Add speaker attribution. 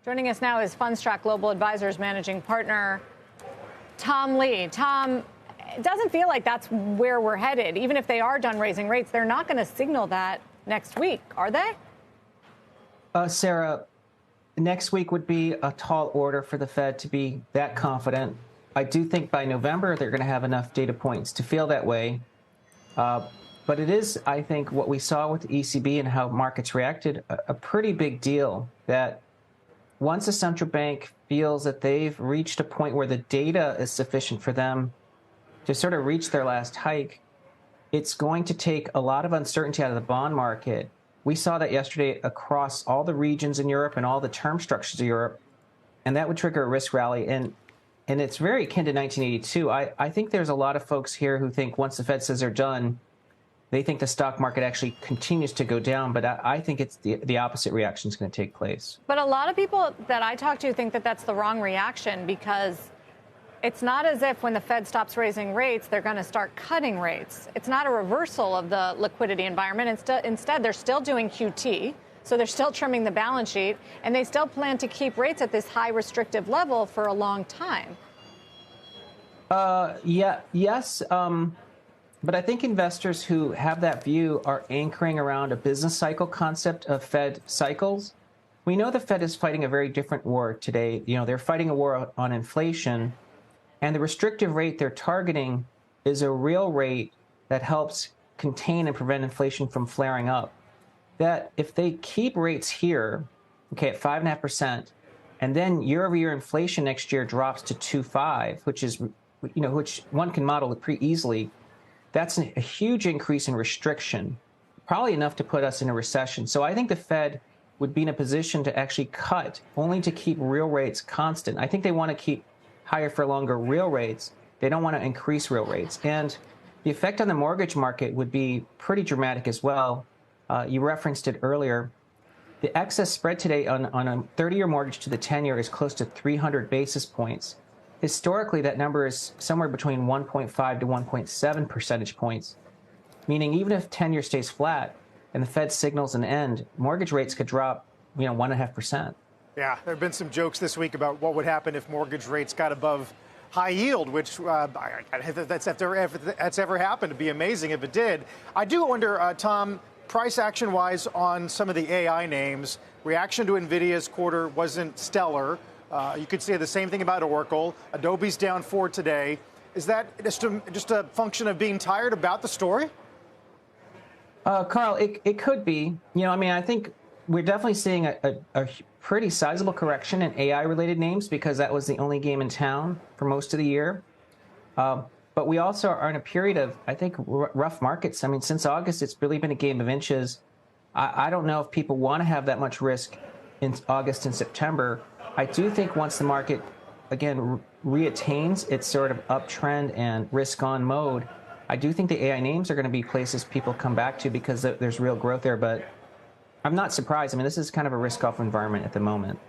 Speaker 1: Joining us now is Fundstrat Global Advisors managing partner Tom Lee. Tom, it doesn't feel like that's where we're headed. Even if they are done raising rates, they're not going to signal that next week, are they?
Speaker 2: Sarah, next week would be a tall order for the Fed to be that confident. I do think by November they're going to have enough data points to feel that way. But it is, I think, what we saw with the ECB and how markets reacted, a pretty big deal that once a central bank feels that they've reached a point where the data is sufficient for them to sort of reach their last hike, it's going to take a lot of uncertainty out of the bond market. We saw that yesterday across all the regions in Europe and all the term structures of Europe, and that would trigger a risk rally. And it's very akin to 1982. I think there's a lot of folks here who think once the Fed says they're done, they think the stock market actually continues to go down. But I think it's the opposite reaction is going to take place.
Speaker 1: But a lot of people that I talk to think that that's the wrong reaction, because it's not as if when the Fed stops raising rates, they're going to start cutting rates. It's not a reversal of the liquidity environment. Instead, they're still doing QT. So they're still trimming the balance sheet, and they still plan to keep rates at this high restrictive level for a long time.
Speaker 2: Yes. But I think investors who have that view are anchoring around a business cycle concept of Fed cycles. We know the Fed is fighting a very different war today. You know, they're fighting a war on inflation, and the restrictive rate they're targeting is a real rate that helps contain and prevent inflation from flaring up. That if they keep rates here, okay, at 5.5%, and then year-over-year inflation next year drops to 2.5, which one can model it pretty easily, that's a huge increase in restriction, probably enough to put us in a recession. So I think the Fed would be in a position to actually cut only to keep real rates constant. I think they want to keep higher for longer real rates. They don't want to increase real rates. And the effect on the mortgage market would be pretty dramatic as well. You referenced it earlier. The excess spread today on a 30-year mortgage to the 10-year is close to 300 basis points. Historically, that number is somewhere between 1.5 to 1.7 percentage points, meaning even if 10-year stays flat and the Fed signals an end, mortgage rates could drop, 1.5%.
Speaker 3: Yeah, there have been some jokes this week about what would happen if mortgage rates got above high yield, which that's ever happened. It'd be amazing if it did. I do wonder, Tom, price action-wise on some of the AI names, reaction to NVIDIA's quarter wasn't stellar. You could say the same thing about Oracle. Adobe's down 4 today. Is that just a function of being tired about the story?
Speaker 2: Carl, it could be. I think we're definitely seeing a pretty sizable correction in AI-related names because that was the only game in town for most of the year. But we also are in a period of, I think, rough markets. I mean, since August, it's really been a game of inches. I don't know if people want to have that much risk in August and September. I do think once the market, again, reattains its sort of uptrend and risk-on mode, I do think the AI names are going to be places people come back to because there's real growth there. But I'm not surprised. I mean, this is kind of a risk-off environment at the moment.